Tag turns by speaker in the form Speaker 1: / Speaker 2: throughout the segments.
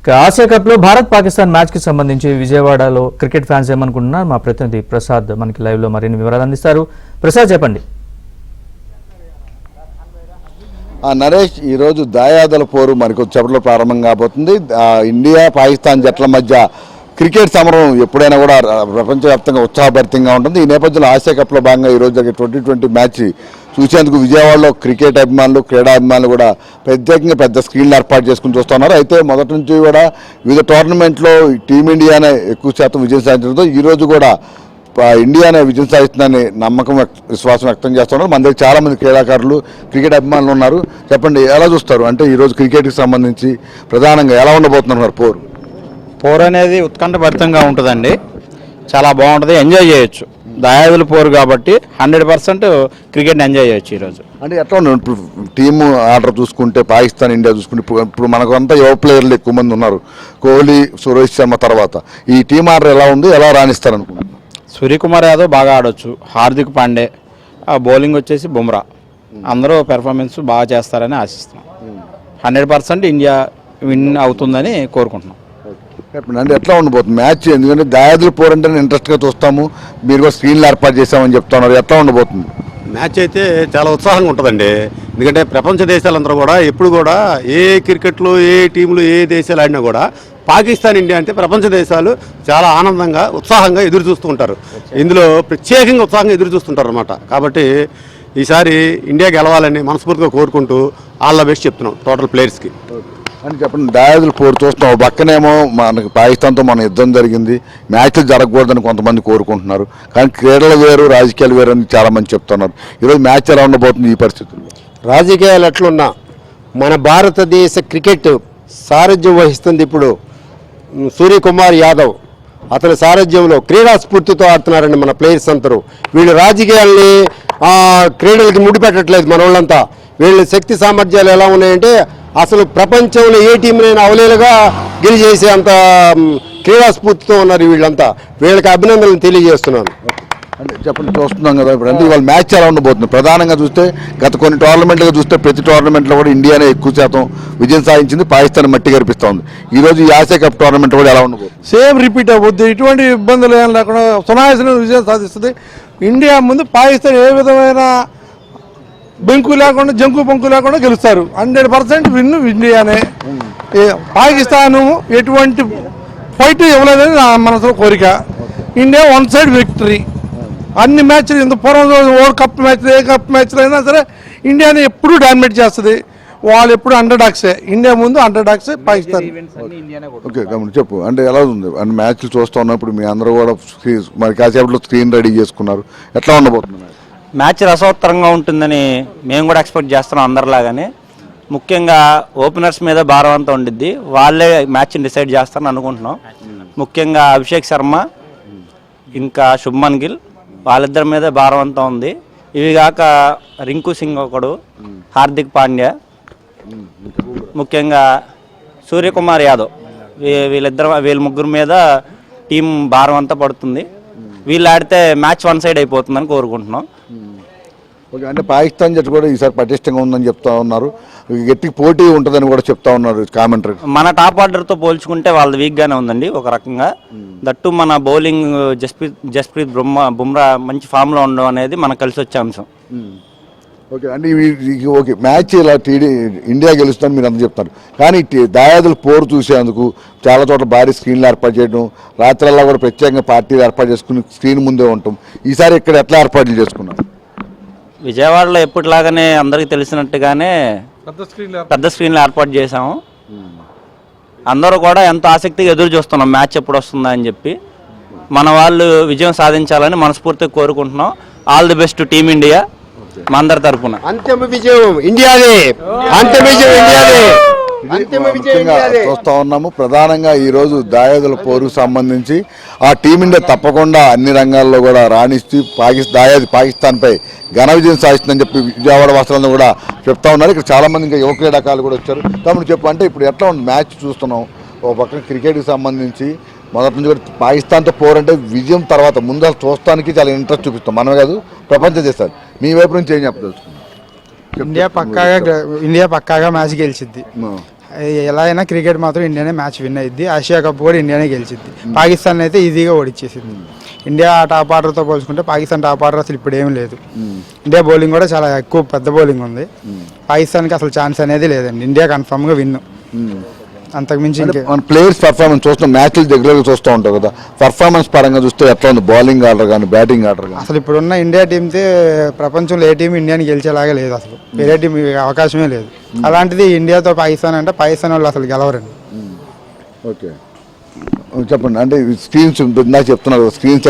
Speaker 1: Asia cup లో Bharat Pakistan match కి సంబంధించి విజయవాడలో క్రికెట్ ఫ్యాన్స్ ఏమనుకుంటున్నారు మా ప్రతినిధి ప్రసాద్ మనకి లైవ్ లో మరిన్ని వివరాలు అందిస్తారు. ప్రసాద్ చెప్పండి.
Speaker 2: నరేష్, ఈరోజు దాయాదుల పోరు మరికొద్దిసేపట్లో ప్రారంభం కాబోతుంది. ఇండియా పాకిస్తాన్ జట్ల మధ్య క్రికెట్ సమరం ఎప్పుడైనా కూడా ప్రపంచవ్యాప్తంగా ఉత్సాహభరితంగా ఉంటుంది. ఈ నేపథ్యంలో ఆసియా కప్లో భాగంగా ఈరోజు జరిగే 2020 మ్యాచ్ చూసేందుకు విజయవాడలో క్రికెట్ అభిమానులు, క్రీడా అభిమానులు కూడా ప్రత్యేకంగా పెద్ద స్క్రీన్లు ఏర్పాటు చేసుకుని చూస్తున్నారు. అయితే మొదటి నుంచి కూడా వివిధ టోర్నమెంట్లో టీమిండియానే ఎక్కువ శాతం విజయం సాధించడంతో ఈరోజు కూడా ఇండియానే విజయం సాధిస్తుందని నమ్మకం విశ్వాసం వ్యక్తం చేస్తున్నారు. మన దగ్గర చాలా మంది క్రీడాకారులు, క్రికెట్ అభిమానులు ఉన్నారు. చెప్పండి, ఎలా చూస్తారు? అంటే ఈరోజు క్రికెట్కి సంబంధించి ప్రధానంగా ఎలా ఉండబోతున్నారు
Speaker 3: పోరు అనేది ఉత్కంఠభరితంగా ఉంటుందండి. చాలా బాగుంటుంది, ఎంజాయ్ చేయొచ్చు. దాయాదుల పోరు కాబట్టి 100% క్రికెట్ ఎంజాయ్ చేయొచ్చు ఈరోజు.
Speaker 2: అంటే ఎట్లా ఇప్పుడు టీము ఆర్డర్ చూసుకుంటే పాకిస్తాన్, ఇండియా చూసుకుంటే ఇప్పుడు మనకంతా యువ ప్లేయర్లు ఎక్కువ మంది ఉన్నారు. కోహ్లీ, రోహిత్ శర్మ తర్వాత ఈ టీం ఆర్డర్ ఎలా ఉంది, ఎలా రాణిస్తారు అనుకుంటున్నారు?
Speaker 3: సూర్యకుమార్ యాదవ్ బాగా ఆడొచ్చు, హార్దిక్ పాండే, బౌలింగ్ వచ్చేసి బుమ్రా, అందరూ పెర్ఫార్మెన్స్ బాగా చేస్తారని ఆశిస్తున్నాం. 100% ఇండియా విన్ అవుతుందని కోరుకుంటున్నాం.
Speaker 2: అంటే ఎట్లా ఉండబోతుంది మ్యాచ్? ఎందుకంటే దాయాదుల పోరు అంటే ఇంట్రెస్ట్గా చూస్తాము, మీరు కూడా స్క్రీన్లు ఏర్పాటు చేస్తామని చెప్తున్నారు. ఎట్లా ఉండబోతుంది
Speaker 4: మ్యాచ్? అయితే చాలా ఉత్సాహంగా ఉంటుందండి. ఎందుకంటే ప్రపంచ దేశాలందరూ కూడా ఎప్పుడు కూడా ఏ క్రికెట్లో ఏ టీంలు ఏ దేశాలు ఆడినా కూడా పాకిస్తాన్, ఇండియా అంటే ప్రపంచ దేశాలు చాలా ఆనందంగా, ఉత్సాహంగా ఎదురు చూస్తూ ఉంటారు. ఇందులో ప్రత్యేకంగా ఉత్సాహంగా ఎదురు చూస్తుంటారు అన్నమాట. కాబట్టి ఈసారి ఇండియా గెలవాలని మనస్ఫూర్తిగా కోరుకుంటూ ఆల్ ద బెస్ట్ చెప్తున్నాం టోటల్ ప్లేయర్స్కి.
Speaker 2: అని చెప్పండి, దాయాదులు పోరు చూస్తున్నాం. పక్కనేమో మనకి పాకిస్తాన్తో మన యుద్ధం జరిగింది, మ్యాచ్లు జరగకూడదని కొంతమంది కోరుకుంటున్నారు. కానీ క్రీడలు వేరు, రాజకీయాలు వేరు అని చాలా మంది చెప్తున్నారు. ఈరోజు మ్యాచ్ ఎలా ఉండబోతుంది ఈ పరిస్థితుల్లో?
Speaker 5: రాజకీయాలు ఎట్లున్నా మన భారతదేశ క్రికెట్ సారథ్యం వహిస్తుంది ఇప్పుడు సూర్యకుమార్ యాదవ్. అతని సారథ్యంలో క్రీడా స్ఫూర్తితో ఆడుతున్నారండి మన ప్లేయర్స్ అందరూ. వీళ్ళు రాజకీయాల్ని క్రీడలకి ముడిపెట్టట్లేదు మన వాళ్ళంతా. వీళ్ళ శక్తి సామర్థ్యాలు ఎలా ఉన్నాయంటే అసలు ప్రపంచంలో ఏ టీంనైనా అవలేలుగా గెలిచేసే అంత క్రీడా స్ఫూర్తితో ఉన్నారు వీళ్ళంతా. వీళ్ళకి అభినందనలు తెలియజేస్తున్నాను.
Speaker 2: అంటే చెప్పండి, చూస్తున్నాం కదా ఇప్పుడు. అంటే ఇవాళ మ్యాచ్ ఎలా ఉండబోతుంది? ప్రధానంగా చూస్తే గత కొన్ని టోర్నమెంట్లుగా చూస్తే ప్రతి టోర్నమెంట్లో కూడా ఇండియానే ఎక్కువ శాతం విజయం సాధించింది, పాకిస్తాన్ మట్టి గరిపిస్తూ ఉంది. ఈరోజు ఈ ఆసియా కప్ టోర్నమెంట్ కూడా ఎలా ఉండబోతుంది?
Speaker 6: సేమ్ రిపీట్ అవ్వద్దు, ఎటువంటి ఇబ్బందులు ఏం లేకుండా సునాయాసమైన విజయం సాధిస్తుంది ఇండియా. ముందు పాకిస్తాన్ ఏ విధమైన బెంకు లేకుండా, జంకు పంకు లేకుండా గెలుస్తారు. 100% విన్ ఇండియానే. పాకిస్తాను ఎటువంటి ఫైట్ ఇవ్వలేదని నా మనసులో కోరిక. India one side victory. అన్ని మ్యాచ్లు ఇంత పూర్వం వరల్డ్ కప్ మ్యాచ్లు, ఏ కప్ మ్యాచ్లు అయినా సరే ఇండియాని ఎప్పుడూ డామినేట్ చేస్తుంది. వాళ్ళు ఎప్పుడు అండర్డాక్సే. ఇండియా ముందు అండర్డాక్సే పాకిస్తాన్.
Speaker 2: ఓకే, చెప్పు. అంటే ఎలా ఉంది? అంటే మ్యాచ్లు చూస్తూ ఉన్నప్పుడు మీ అందరూ కూడా మరి కాసేపట్లో స్క్రీన్ రెడీ చేసుకున్నారు. ఎట్లా ఉండబోతుంది
Speaker 3: మ్యాచ్? రసవత్తరంగా ఉంటుందని మేము కూడా ఎక్స్పెక్ట్ చేస్తున్నాం అందరిలాగానే. ముఖ్యంగా ఓపెనర్స్ మీద భారం అంతా ఉండిద్ది, వాళ్ళే మ్యాచ్ని డిసైడ్ చేస్తారని అనుకుంటున్నాం. ముఖ్యంగా అభిషేక్ శర్మ ఇంకా శుభ్మన్ గిల్, వాళ్ళిద్దరి మీద భారం అంతా ఉంది. ఇవి కాక రింకు సింగ్ ఒకడు, హార్దిక్ పాండ్యా, ముఖ్యంగా సూర్యకుమార్ యాదవ్, వీళ్ళ ముగ్గురు మీద టీం భారం అంతా పడుతుంది. వీళ్ళు ఆడితే మ్యాచ్ వన్ సైడ్ అయిపోతుందని కోరుకుంటున్నాం.
Speaker 2: ఓకే, అంటే పాకిస్తాన్ జట్టు కూడా ఈసారి పటిష్టంగా ఉందని చెప్తా ఉన్నారు, గట్టి పోటీ ఉంటుందని కూడా చెప్తా ఉన్నారు కామెంటరీ.
Speaker 3: మన టాప్ ఆర్డర్తో పోల్చుకుంటే వాళ్ళది వీక్గానే ఉందండి ఒక రకంగా. దట్టు మన బౌలింగ్ జస్ప్రీత్ బుమ్రా మంచి ఫామ్లో ఉండడం అనేది మనకు కలిసి వచ్చే అంశం.
Speaker 2: ఓకే, అంటే ఓకే మ్యాచ్ ఇలా ఇండియా గెలుస్తుందని మీరు అంత చెప్తారు. కానీ దాయాదులు పోరు చూసేందుకు చాలా చోట్ల భారీ స్క్రీన్లు ఏర్పాటు చేయడం, రాత్రల్లా కూడా ప్రత్యేకంగా పార్టీలు ఏర్పాటు చేసుకుని స్క్రీన్ ముందే ఉంటాం. ఈసారి ఇక్కడ ఎట్లా ఏర్పాట్లు చేసుకున్నారు?
Speaker 3: విజయవాడలో ఎప్పటిలాగానే అందరికీ తెలిసినట్టుగానే పెద్ద స్క్రీన్లు ఏర్పాటు చేశాము. అందరూ కూడా ఎంతో ఆసక్తిగా ఎదురు చూస్తున్నాం మ్యాచ్ ఎప్పుడు వస్తుందా అని చెప్పి. మన వాళ్ళు విజయం సాధించాలని మనస్ఫూర్తిగా కోరుకుంటున్నాం. All the best team India మా అందరి తరఫున.
Speaker 5: అంతిమ విజయం ఇండియాదే. అంతిమ విజయం ఇండియాదే.
Speaker 2: చూస్తా ఉన్నాము. ప్రధానంగా ఈరోజు దాయాదుల పోరుకు సంబంధించి ఆ టీమిండియా తప్పకుండా అన్ని రంగాల్లో కూడా రాణిస్తూ పాకిస్తాన్పై ఘన విజయం సాధిస్తుందని చెప్పి విజయవాడ వాసులందరూ కూడా చెప్తా ఉన్నారు. ఇక్కడ చాలా మంది ఇంకా యువ క్రీడాకారులు కూడా వచ్చారు. తమ్ముడు చెప్పు, అంటే ఇప్పుడు ఎట్లా ఉంది మ్యాచ్ చూస్తున్నాం? ఒక పక్కన క్రికెట్కి సంబంధించి మొదటి నుంచి కూడా పాకిస్తాన్తో పోరంటే విజయం తర్వాత ముందు చూస్తానికి చాలా ఇంట్రెస్ట్ చూపిస్తాం మనమే కాదు, ప్రపంచ దేశాలు. మీ వైపు నుంచి ఏం చెప్పదలుచుకున్నాం?
Speaker 7: ఇండియా పక్కాగా మ్యాచ్ గెలిచిద్ది. ఎలా అయినా క్రికెట్ మాత్రం ఇండియానే మ్యాచ్ విన్ అయ్యింది. ఆసియా కప్ కూడా ఇండియానే గెలిచింది. పాకిస్తాన్ అయితే ఈజీగా ఓడిచ్చేసింది. ఇండియా టాప్ ఆర్డర్తో పోల్చుకుంటే పాకిస్తాన్ టాప్ ఆర్డర్ అసలు ఇప్పుడు ఏం లేదు. ఇండియా బౌలింగ్ కూడా చాలా ఎక్కువ పెద్ద బౌలింగ్ ఉంది. పాకిస్తాన్కి అసలు ఛాన్స్ అనేది లేదండి. ఇండియా కన్ఫర్మ్గా విన్. అంతకుమించి ఇంకే
Speaker 2: మన ప్లేయర్స్ పర్ఫార్మెన్స్ చూస్తాం, మ్యాచ్లు దగ్గరగా చూస్తూ ఉంటాం కదా, పర్ఫార్మెన్స్ పరంగా చూస్తే ఎట్లా ఉంది బౌలింగ్ ఆర్డర్ కానీ బ్యాటింగ్ ఆర్డర్ కానీ?
Speaker 7: అసలు ఇప్పుడున్న ఇండియా టీంతే ప్రపంచంలో ఏ టీం ఇండియాని గెలిచేలాగా లేదు. అసలు వేరే టీం అవకాశమే లేదు. అలాంటిది ఇండియాతో పాకిస్తాన్ అంటే పాకిస్తాన్ వాళ్ళు అసలు గెలవరండి.
Speaker 2: ఓకే చెప్పండి. అంటే స్క్రీన్స్ నాకు చెప్తున్నారు, స్క్రీన్స్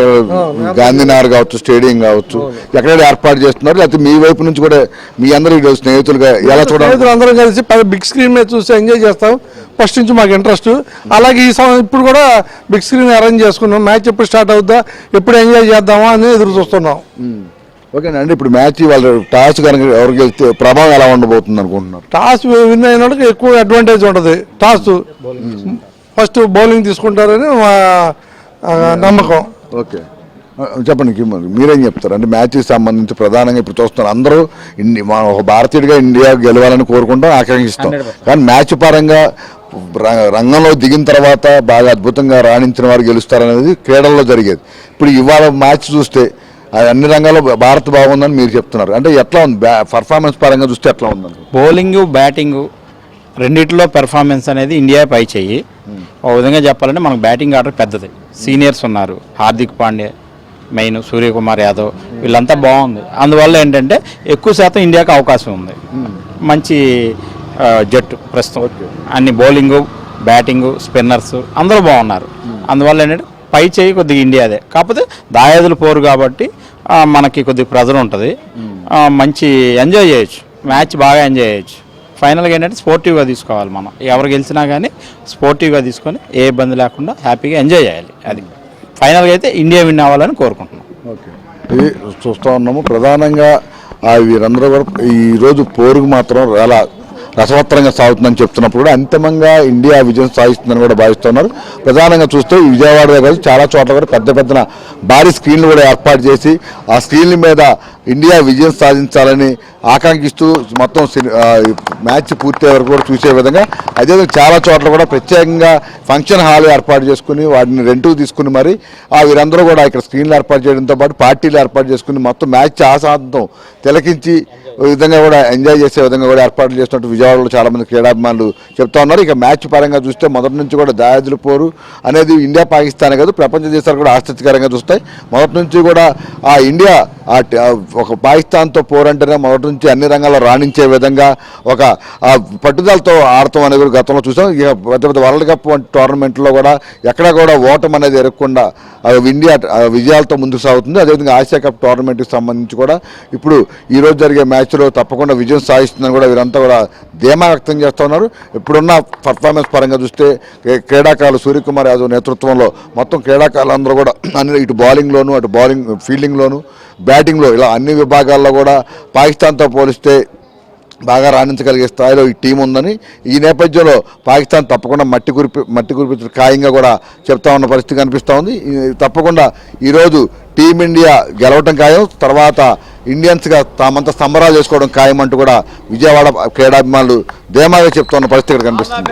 Speaker 2: గాంధీనగర్ కావచ్చు, స్టేడియం కావచ్చు, ఎక్కడైనా ఏర్పాటు చేస్తున్నారు, లేకపోతే మీ వైపు నుంచి కూడా మీ అందరూ స్నేహితులుగా ఎలా చూడాలి?
Speaker 6: అందరం కలిసి బిగ్ స్క్రీన్ మీద చూసి ఎంజాయ్ చేస్తాం. ఫస్ట్ నుంచి మాకు ఇంట్రెస్ట్. అలాగే ఇప్పుడు కూడా బిగ్ స్క్రీన్ అరేంజ్ చేసుకున్నాం. మ్యాచ్ ఎప్పుడు స్టార్ట్ అవుద్దా, ఎప్పుడు ఎంజాయ్ చేద్దామా అని ఎదురు చూస్తున్నాం.
Speaker 2: ఓకేనండి. ఇప్పుడు మ్యాచ్ వాళ్ళు టాస్ కనుక ఎవరికి వెళ్తే ప్రభావం ఎలా ఉండబోతుంది అనుకుంటున్నారు?
Speaker 6: టాస్ విన్ అయిన వాళ్ళకి ఎక్కువ అడ్వాంటేజ్ ఉంటుంది. టాస్ ఫస్ట్ బౌలింగ్ తీసుకుంటారని మా నమ్మకం.
Speaker 2: ఓకే చెప్పండి, మీరేం చెప్తారు? అంటే మ్యాచ్కి సంబంధించి ప్రధానంగా ఇప్పుడు చూస్తున్నారు అందరూ ఒక భారతీయుడిగా ఇండియా గెలవాలని కోరుకుంటాం, ఆకాంక్షిస్తాం. కానీ మ్యాచ్ పరంగా రంగంలో దిగిన తర్వాత బాగా అద్భుతంగా రాణించిన వారు గెలుస్తారనేది క్రీడల్లో జరిగేది. ఇప్పుడు ఇవాళ మ్యాచ్ చూస్తే అన్ని రంగాల్లో భారత్ బాగుందని మీరు చెప్తున్నారు. అంటే ఎట్లా ఉంది పర్ఫార్మెన్స్ పరంగా చూస్తే ఎట్లా ఉందని?
Speaker 8: బౌలింగ్ బ్యాటింగ్ రెండిట్లో పెర్ఫార్మెన్స్ అనేది ఇండియా పై చెయ్యి. ఒక విధంగా చెప్పాలంటే మనకు బ్యాటింగ్ ఆర్డర్ పెద్దది. సీనియర్స్ ఉన్నారు, హార్దిక్ పాండ్యా మెయిన్, సూర్యకుమార్ యాదవ్, వీళ్ళంతా బాగుంది. అందువల్ల ఏంటంటే ఎక్కువ శాతం ఇండియాకి అవకాశం ఉంది. మంచి జట్టు ప్రస్తుతం. అన్ని బౌలింగు బ్యాటింగు స్పిన్నర్స్ అందరూ బాగున్నారు. అందువల్ల ఏంటంటే పై చేయి కొద్దిగా ఇండియాదే. కాకపోతే దాయాదులు పోరు కాబట్టి మనకి కొద్దిగా ప్రెజర్ ఉంటుంది. మంచి ఎంజాయ్ చేయొచ్చు, మ్యాచ్ బాగా ఎంజాయ్ చేయొచ్చు. ఫైనల్గా ఏంటంటే స్పోర్టివ్గా తీసుకోవాలి. మనం ఎవరు గెలిచినా కానీ స్పోర్టివ్గా తీసుకొని ఏ ఇబ్బంది లేకుండా హ్యాపీగా ఎంజాయ్ చేయాలి. అది ఫైనల్గా అయితే ఇండియా విన్ అవ్వాలని కోరుకుంటున్నాం.
Speaker 2: ఓకే, ఇది చూస్తూ ఉన్నాము. ప్రధానంగా వీరందరూ కూడా ఈరోజు పోరుకు మాత్రం చాలా రసవత్తరంగా సాగుతుందని చెప్తున్నప్పుడు కూడా అంతిమంగా ఇండియా విజయం సాధిస్తుందని కూడా భావిస్తున్నారు. ప్రధానంగా చూస్తే ఈ విజయవాడలో కాదు చాలా చోట్ల కూడా పెద్ద పెద్ద భారీ స్క్రీన్లు కూడా ఏర్పాటు చేసి ఆ స్క్రీన్ల మీద ఇండియా విజయం సాధించాలని ఆకాంక్షిస్తూ మొత్తం మ్యాచ్ పూర్తయ్యే వరకు కూడా చూసే విధంగా, అదేవిధంగా చాలా చోట్ల కూడా ప్రత్యేకంగా ఫంక్షన్ హాల్ ఏర్పాటు చేసుకుని వాటిని రెంట్కు తీసుకుని మరి వీరందరూ కూడా ఇక్కడ స్క్రీన్లు ఏర్పాటు చేయడంతో పాటు పార్టీలు ఏర్పాటు చేసుకుని మొత్తం మ్యాచ్ ఆశాంతం తిలకించి విధంగా కూడా ఎంజాయ్ చేసే విధంగా కూడా ఏర్పాట్లు చేస్తున్నట్టు విజయవాడలో చాలామంది క్రీడాభిమానులు చెప్తా ఉన్నారు. ఇక మ్యాచ్ పరంగా చూస్తే మొదటి నుంచి కూడా దాయాదుల పోరు అనేది ఇండియా పాకిస్తానే కాదు ప్రపంచ దేశాలు కూడా ఆసక్తికరంగా చూస్తాయి. మొదటి నుంచి కూడా ఆ ఇండియా ఒక పాకిస్తాన్తో పోరంటేనే మొదటి నుంచి అన్ని రంగాల్లో రాణించే విధంగా ఒక పట్టుదలతో ఆడతాం అనేది కూడా గతంలో చూసాం. ఇక పెద్ద పెద్ద వరల్డ్ కప్ వంటి టోర్నమెంట్లో కూడా ఎక్కడ కూడా ఓటం అనేది ఎరగకుండా ఇండియా విజయాలతో ముందుకు సాగుతుంది. అదేవిధంగా ఆసియా కప్ టోర్నమెంట్కి సంబంధించి కూడా ఇప్పుడు ఈరోజు జరిగే మ్యాచ్లో తప్పకుండా విజయం సాధిస్తుందని కూడా వీరంతా కూడా ధీమా వ్యక్తం చేస్తూ ఉన్నారు. ఇప్పుడున్న పర్ఫార్మెన్స్ పరంగా చూస్తే క్రీడాకారులు సూర్యకుమార్ యాదవ్ నేతృత్వంలో మొత్తం క్రీడాకారులందరూ కూడా ఇటు బౌలింగ్లోను అటు ఫీల్డింగ్లోను బ్యాటింగ్లో ఇలా అన్ని విభాగాల్లో కూడా పాకిస్తాన్తో పోలిస్తే బాగా రాణించగలిగే స్థాయిలో ఈ టీం ఉందని, ఈ నేపథ్యంలో పాకిస్తాన్ తప్పకుండా మట్టి కురిపించిన ఖాయంగా కూడా చెప్తా ఉన్న పరిస్థితి కనిపిస్తూ ఉంది. తప్పకుండా ఈరోజు టీమిండియా గెలవటం ఖాయం, తర్వాత ఇండియన్స్గా తామంతా సంబరాలు చేసుకోవడం ఖాయం అంటూ కూడా విజయవాడ క్రీడాభిమానులు ధీమాగా చెప్తున్న పరిస్థితి ఇక్కడ కనిపిస్తుంది.